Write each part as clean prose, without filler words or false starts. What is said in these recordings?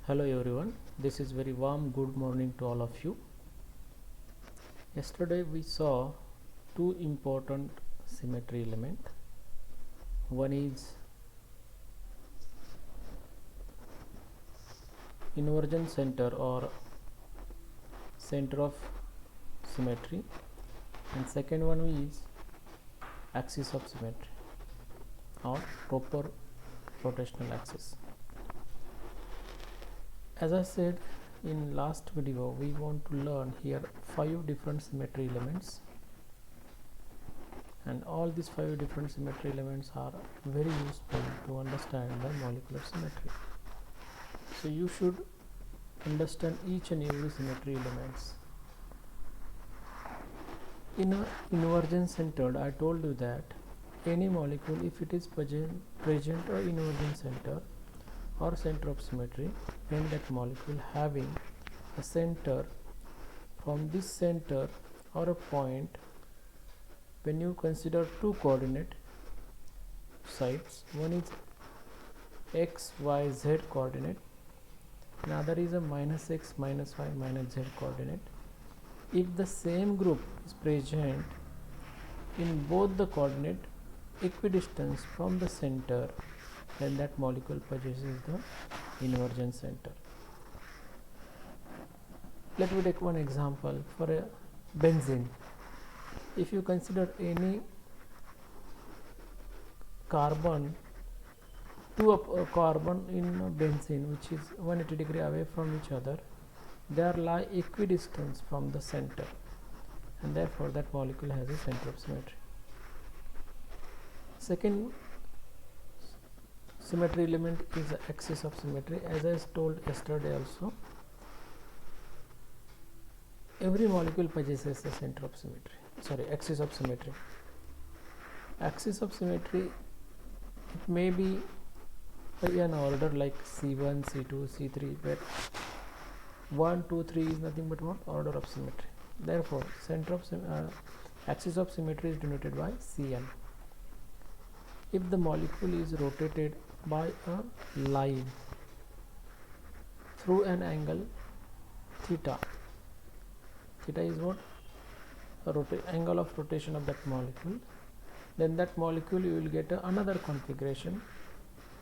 Hello everyone, this is very warm good morning to all of you. Yesterday we saw two important symmetry element. One is inversion center or center of symmetry, and second one is axis of symmetry or proper rotational axis. As I said in last video, we want to learn here 5 different symmetry elements, and all these 5 different symmetry elements are very useful to understand the molecular symmetry. So you should understand each and every symmetry elements. In a inversion centered, I told you that any molecule, if it is present a inversion center or center of symmetry, then that molecule having a center, from this center or a point, when you consider two coordinate sites, one is x, y, z coordinate, another is a minus x, minus y, minus z coordinate. If the same group is present in both the coordinate equidistance from the center, then that molecule possesses the inversion center. Let me take one example for a benzene. If you consider any carbon, two carbon in benzene which is 180 degree away from each other, they are lie equidistance from the center, and therefore that molecule has a center of symmetry. Second symmetry element is the axis of symmetry. As I told yesterday also, every molecule possesses a center of symmetry, axis of symmetry. Axis of symmetry, it may be an order like C1, C2, C3, where 1, 2, 3 is nothing but what? Order of symmetry. Therefore, center of axis of symmetry is denoted by Cn. If the molecule is rotated by a line through an angle theta, theta is what? Angle of rotation of that molecule, then that molecule you will get another configuration.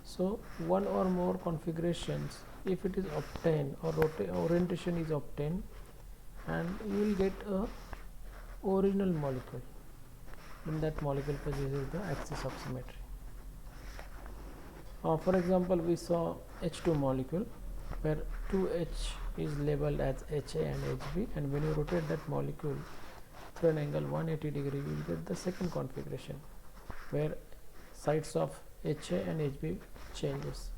So one or more configurations, if it is obtained or orientation is obtained, and you will get a original molecule, then that molecule possesses the axis of symmetry. For example, we saw H2 molecule where 2H is labeled as HA and HB, and when you rotate that molecule through an angle 180 degree, you will get the second configuration where sides of HA and HB changes.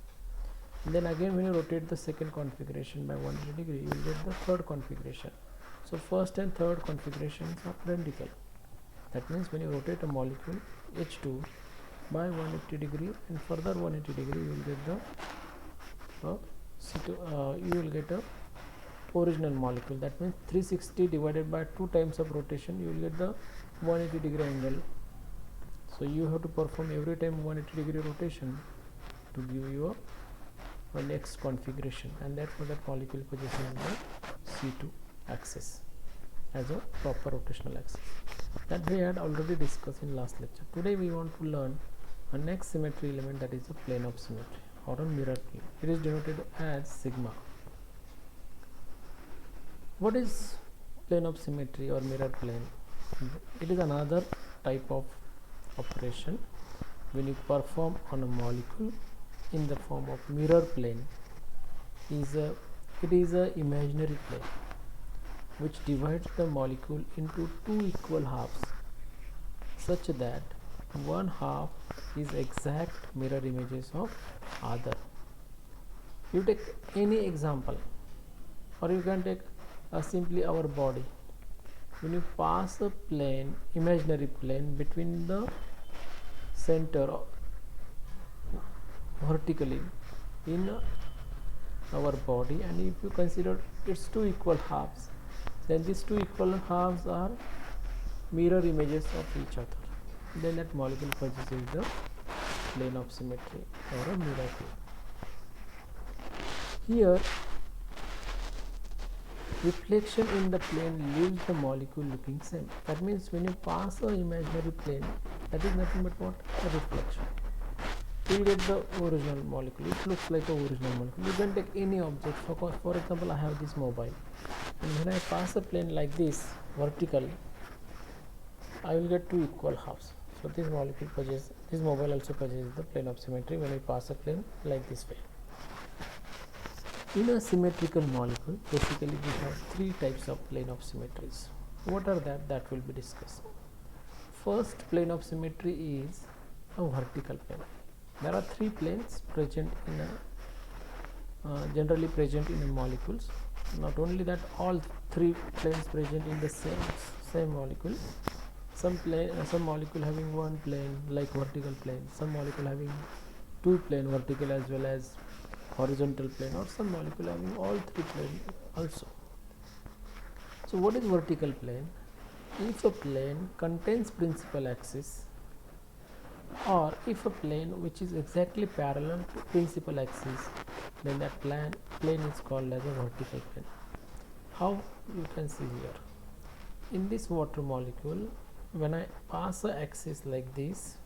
And then again when you rotate the second configuration by 180 degree, you will get the third configuration. So first and third configurations are identical. That means when you rotate a molecule H2 by 180 degree and further 180 degree, you will get a original molecule. That means 360 divided by 2 times of rotation, you will get the 180 degree angle. So you have to perform every time 180 degree rotation to give you a next configuration, and therefore that molecule possesses the C2 axis as a proper rotational axis. That we had already discussed in last lecture. Today we want to learn a next symmetry element, that is a plane of symmetry or a mirror plane. It is denoted as sigma. What is plane of symmetry or mirror plane? It is another type of operation when you perform on a molecule in the form of mirror plane. It is a imaginary plane which divides the molecule into two equal halves such that one half is exact mirror images of other. You take any example, or you can take simply our body. When you pass a plane, imaginary plane, between the center vertically in our body, and if you consider its two equal halves, then these two equal halves are mirror images of each other, then that molecule possesses the plane of symmetry or a mirror plane. Here reflection in the plane leaves the molecule looking same. That means when you pass an imaginary plane, that is nothing but what? A reflection. You get the original molecule. It looks like the original molecule. You can take any object. For example, I have this mobile, and when I pass a plane like this vertical, I will get two equal halves. So this molecule possesses, this mobile also possesses the plane of symmetry when we pass a plane like this way. In a symmetrical molecule, basically we have three types of plane of symmetries. What are that? That will be discussed. First plane of symmetry is a vertical plane. There are three planes present in a generally present in molecules. Not only that, all three planes present in the same molecule. Some molecule having one plane like vertical plane, some molecule having two plane, vertical as well as horizontal plane, or some molecule having all three plane also. So what is vertical plane? If a plane contains principal axis, or if a plane which is exactly parallel to principal axis, then that plane is called as a vertical plane. How? You can see here. In this water molecule, when I pass a axis like this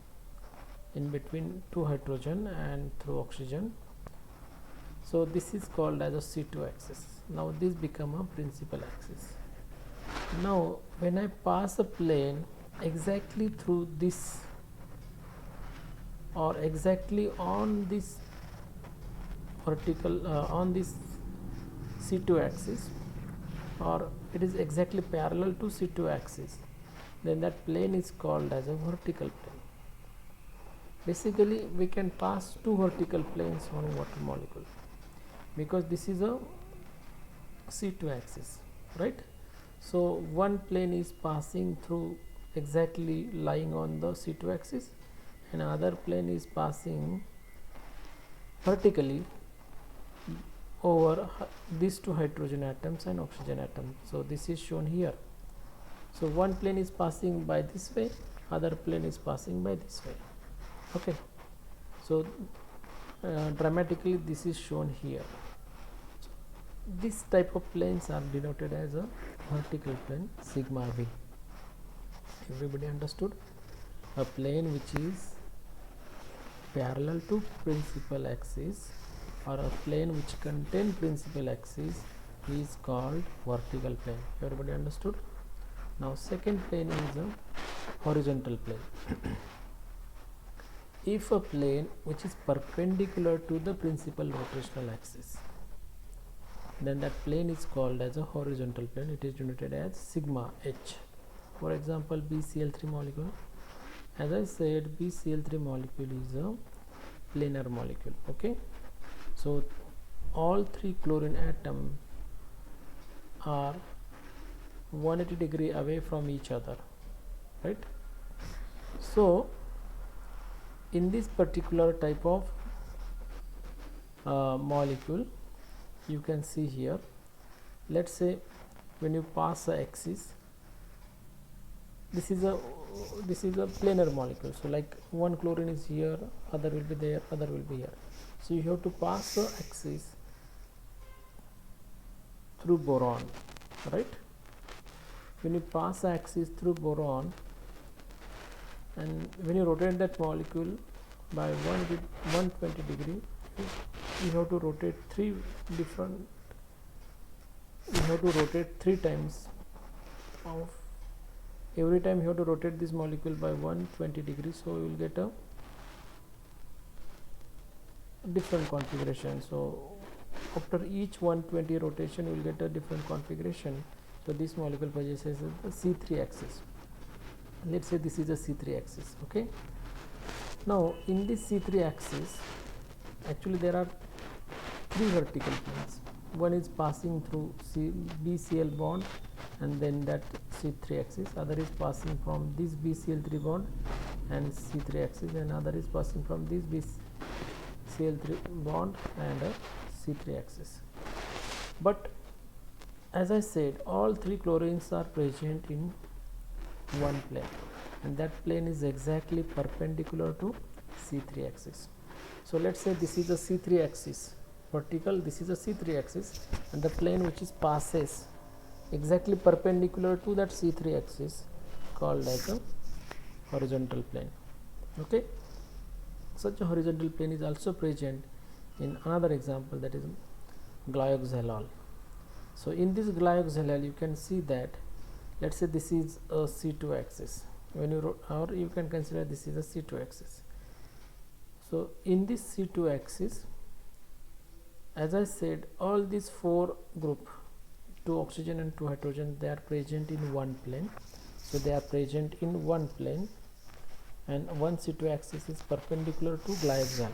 in between two hydrogen and through oxygen, so this is called as a C2 axis. Now this become a principal axis. Now when I pass a plane exactly through this or exactly on this vertical on this C2 axis, or it is exactly parallel to C2 axis, then that plane is called as a vertical plane. Basically we can pass two vertical planes on a water molecule because this is a C2 axis, right? So one plane is passing through exactly lying on the C2 axis, and another plane is passing vertically over these two hydrogen atoms and oxygen atom. So this is shown here. So one plane is passing by this way, other plane is passing by this way. Okay, so dramatically this is shown here. So this type of planes are denoted as a vertical plane, sigma v. Everybody understood? A plane which is parallel to principal axis, or a plane which contain principal axis, is called vertical plane. Everybody understood? Now second plane is a horizontal plane. If a plane which is perpendicular to the principal rotational axis, then that plane is called as a horizontal plane. It is denoted as sigma h. For example, BCl3 molecule. As I said, BCl3 molecule is a planar molecule. Okay, so all three chlorine atoms are 180 degree away from each other, right? So in this particular type of molecule, you can see here, let's say when you pass a axis, this is a planar molecule. So like one chlorine is here, other will be there, other will be here. So you have to pass the axis through boron, right? When you pass the axis through boron, and when you rotate that molecule by 120 degree, you have to rotate three times of every time you have to rotate this molecule by 120 degrees, so you will get a different configuration. So after each 120 rotation you will get a different configuration. So this molecule possesses the C3 axis. Let's say this is a C3 axis. Okay, now in this C3 axis, actually there are three vertical planes. One is passing through BCl bond and then that C3 axis, other is passing from this BCl3 bond and C3 axis, and other is passing from this BCl3 bond and a C3 axis. But as I said, all three chlorines are present in one plane, and that plane is exactly perpendicular to C3 axis. So let's say this is a C3 axis, vertical, this is a C3 axis, and the plane which is passes exactly perpendicular to that C3 axis called as a horizontal plane. Okay, such a horizontal plane is also present in another example, that is glyoxylol. So in this glyoxylol you can see that, let's say this is a C2 axis, when you or you can consider this is a C2 axis. So in this C2 axis, as I said, all these four group, 2 oxygen and 2 hydrogen, they are present in one plane. So they are present in one plane, and one C2 axis is perpendicular to glyoxal.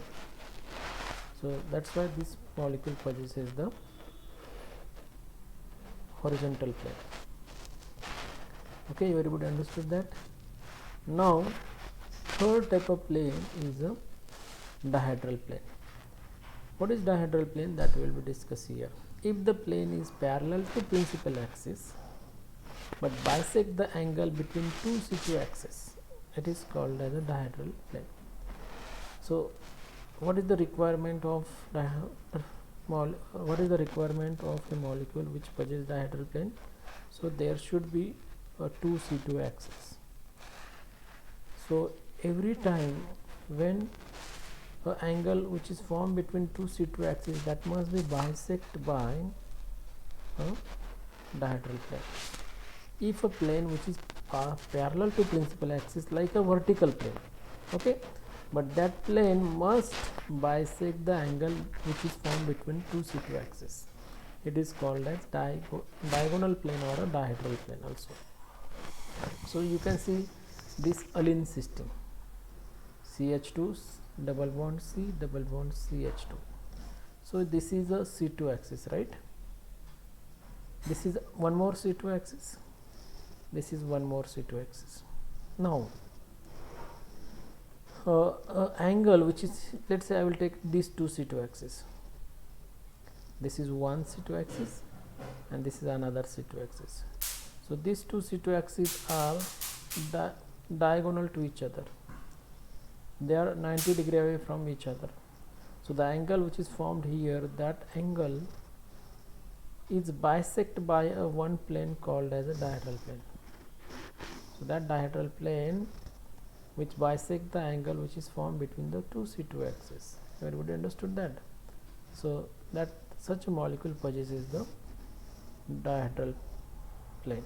So that's why this molecule possesses the horizontal plane. Okay, everybody understood that? Now third type of plane is a dihedral plane. What is dihedral plane? That will be discussed here. If the plane is parallel to principal axis but bisect the angle between two C2 axes, it is called as a dihedral plane. So what is the requirement of a molecule which possesses dihedral plane? So there should be a two C2 axes. So every time when an angle which is formed between two C2 axes, that must be bisected by a dihedral plane. If a plane which is parallel to principal axis, like a vertical plane, okay, but that plane must bisect the angle which is formed between two C2 axes, it is called as diagonal plane or a dihedral plane also. So you can see this alene system, CH2 double bond C double bond CH2. So this is a C2 axis, right? This is one more C2 axis, this is one more C2 axis. Now angle which is, let's say I will take these two C2 axis, this is one C2 axis and this is another C2 axis. So these two C2 axes are diagonal to each other, they are 90 degree away from each other. So the angle which is formed here, that angle is bisected by a one plane called as a dihedral plane. So that dihedral plane which bisect the angle which is formed between the two C2 axes. Everybody understood that? So that such a molecule possesses the dihedral plane.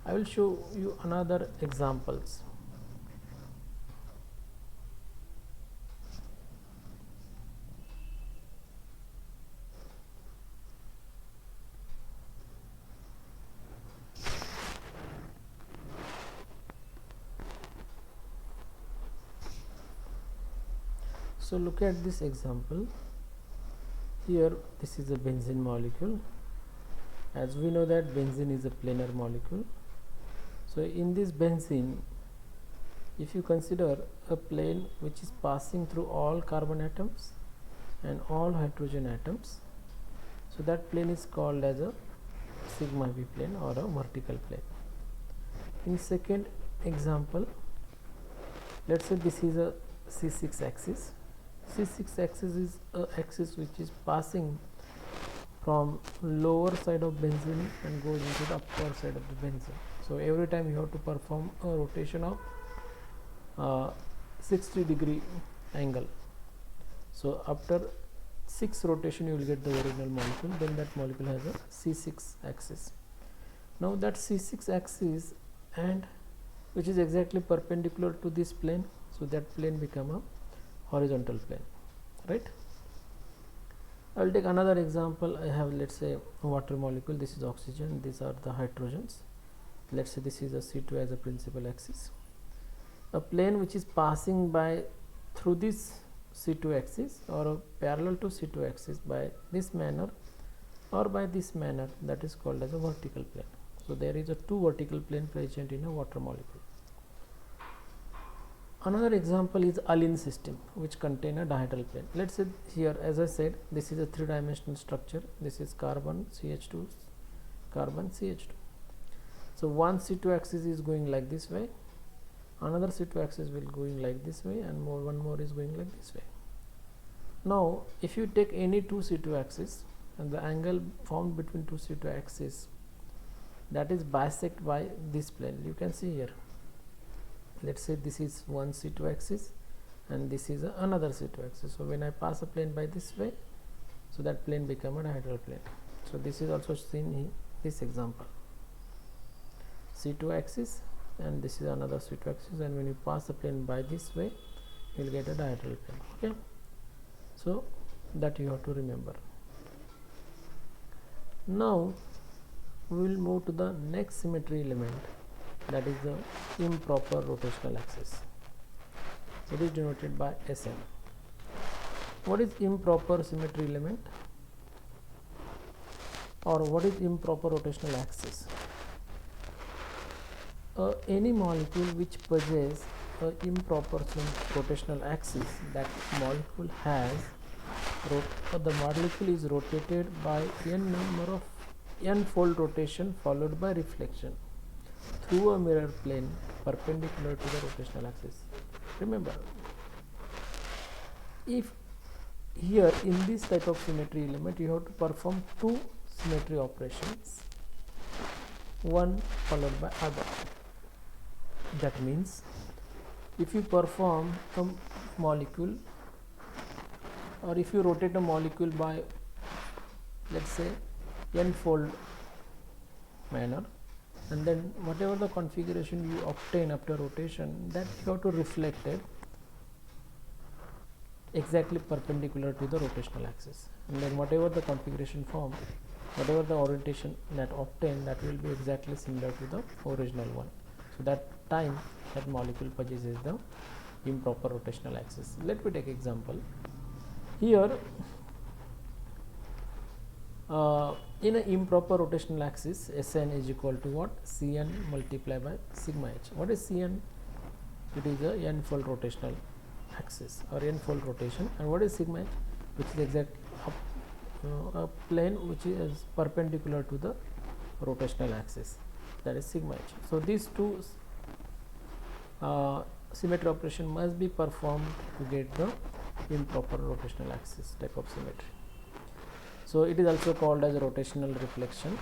I will show you another examples. So look at this example. Here this is a benzene molecule. As we know that benzene is a planar molecule. So in this benzene, if you consider a plane which is passing through all carbon atoms and all hydrogen atoms, so that plane is called as a sigma V plane or a vertical plane. In second example, let's say this is a C6 axis. C6 axis is a axis which is passing from lower side of benzene and goes into the upper side of the benzene. So every time you have to perform a rotation of 60 degree angle. So after 6 rotation you will get the original molecule, then that molecule has a C6 axis. Now that C6 axis, and which is exactly perpendicular to this plane, so that plane become a horizontal plane, right? I will take another example. I have, let's say, a water molecule. This is oxygen, these are the hydrogens. Let's say this is a C2 as a principal axis. A plane which is passing by through this C2 axis or a parallel to C2 axis by this manner or by this manner, that is called as a vertical plane. So there is a two vertical plane present in a water molecule. Another example is alene system which contain a dihedral plane. Let's say here, as I said, this is a three-dimensional structure. This is carbon CH2, carbon CH2. So one C2 axis is going like this way, another C2 axis will going like this way, and one more is going like this way. Now if you take any two C2 axis and the angle formed between two C2 axes, that is bisect by this plane. You can see here, let's say this is one C2 axis and this is another C2 axis. So when I pass a plane by this way, so that plane become a dihedral plane. So this is also seen in this example, C2 axis and this is another C2 axis, and when you pass a plane by this way, you will get a dihedral plane. Okay, so that you have to remember. Now we will move to the next symmetry element, that is the improper rotational axis. It is denoted by Sn. What is improper symmetry element, or what is improper rotational axis? Any molecule which possesses an improper rotational axis, that molecule has the molecule is rotated by n number of n-fold rotation followed by reflection through a mirror plane perpendicular to the rotational axis. Remember, if here in this type of symmetry element you have to perform two symmetry operations, one followed by other. That means if you perform a molecule, or if you rotate a molecule by, let's say, n-fold manner, and then whatever the configuration you obtain after rotation, that you have to reflect it exactly perpendicular to the rotational axis, and then whatever the configuration form, whatever the orientation that obtained, that will be exactly similar to the original one. So that time that molecule possesses the improper rotational axis. Let me take example. Here in an improper rotational axis, Sn is equal to what? Cn multiplied by sigma h. What is Cn? It is a n-fold rotational axis or n-fold rotation. And what is sigma h? Which is exact a plane which is perpendicular to the rotational axis, that is sigma h. So these two symmetry operation must be performed to get the improper rotational axis type of symmetry. So it is also called as a rotational reflection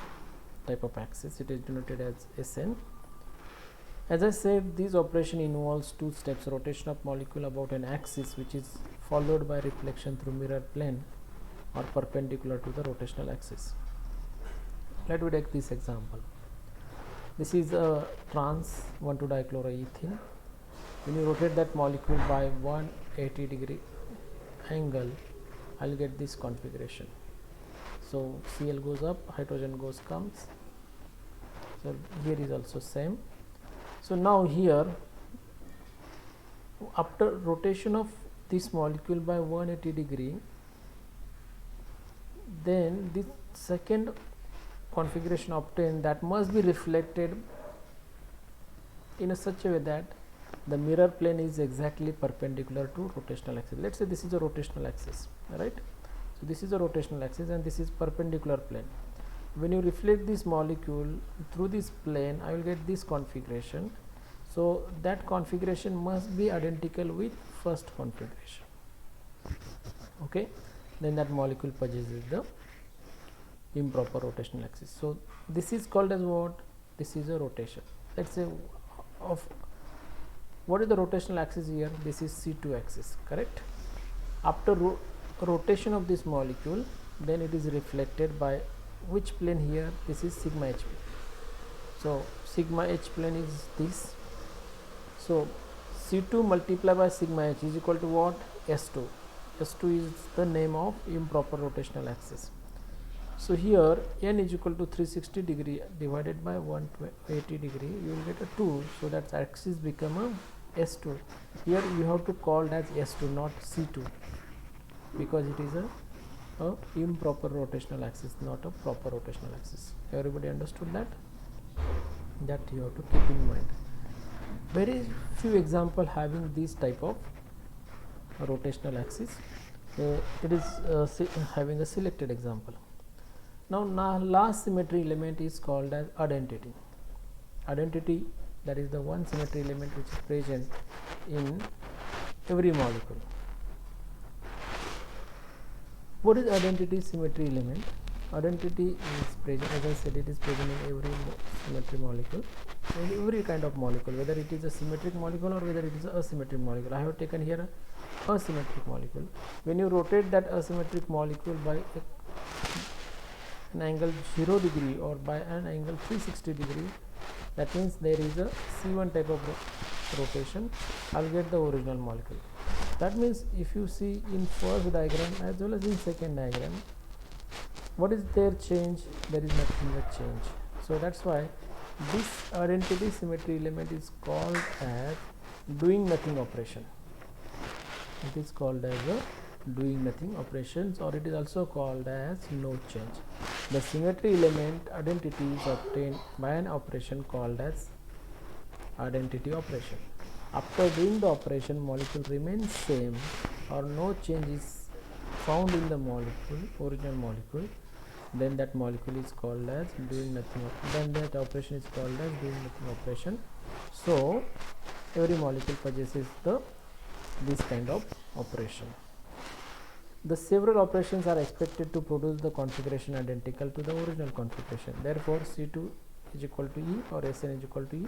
type of axis. It is denoted as Sn. As I said, this operation involves two steps: rotation of molecule about an axis which is followed by reflection through mirror plane or perpendicular to the rotational axis. Let me take this example. This is a trans 1,2-dichloroethene. When you rotate that molecule by 180-degree angle, I will get this configuration. So Cl goes up, hydrogen comes. So here is also same. So now here, after rotation of this molecule by 180-degree, then this second configuration obtained, that must be reflected in such a way that the mirror plane is exactly perpendicular to rotational axis. Let's say this is a rotational axis, right? So this is a rotational axis and this is perpendicular plane. When you reflect this molecule through this plane, I will get this configuration. So that configuration must be identical with first configuration. Okay, then that molecule possesses the improper rotational axis. So this is called as what? This is a rotation. Let's say of what is the rotational axis here? This is C2 axis, correct? After rotation of this molecule, then it is reflected by which plane here? This is sigma h plane. So sigma h plane is this. So C2 multiplied by sigma h is equal to what? S2. S2 is the name of improper rotational axis. So here n is equal to 360 degree divided by 180 degree, you will get a 2. So that axis become a S2. Here you have to call as S2, not C2, because it is a improper rotational axis, not a proper rotational axis. Everybody understood that? That you have to keep in mind. Very few example having this type of rotational axis. It is having a selected example. Now last symmetry element is called as identity. Identity, that is the one symmetry element which is present in every molecule. What is identity symmetry element? Identity is present, as I said, it is present in every symmetry molecule, in every kind of molecule, whether it is a symmetric molecule or whether it is a asymmetric molecule. I have taken here a asymmetric molecule. When you rotate that asymmetric molecule by an angle 0 degree or by an angle 360 degree, that means there is a C1 type of rotation, I'll get the original molecule. That means if you see in first diagram as well as in second diagram, what is their change? There is nothing but change. So that's why this identity symmetry element is called as doing nothing operation. It is called as a doing nothing operations, or it is also called as no change. The symmetry element identity is obtained by an operation called as identity operation. After doing the operation, molecule remains same or no change is found in the molecule, original molecule, then that molecule is called as doing nothing, then that operation is called as doing nothing operation. So every molecule possesses this kind of operation. The several operations are expected to produce the configuration identical to the original configuration. Therefore, C2 is equal to E or Sn is equal to E.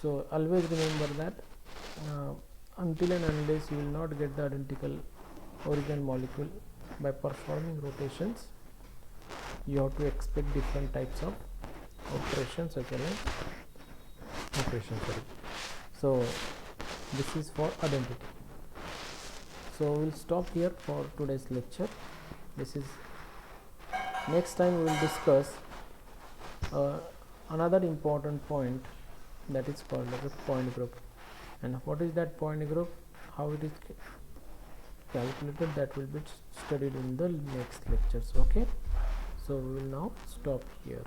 So always remember that until and unless you will not get the identical original molecule by performing rotations, you have to expect different types of operations as well as operations. So this is for identity. So we'll stop here for today's lecture. This is next time we will discuss another important point, that is called as a point group. And what is that point group, how it is calculated, that will be studied in the next lectures. Okay, so we will now stop here.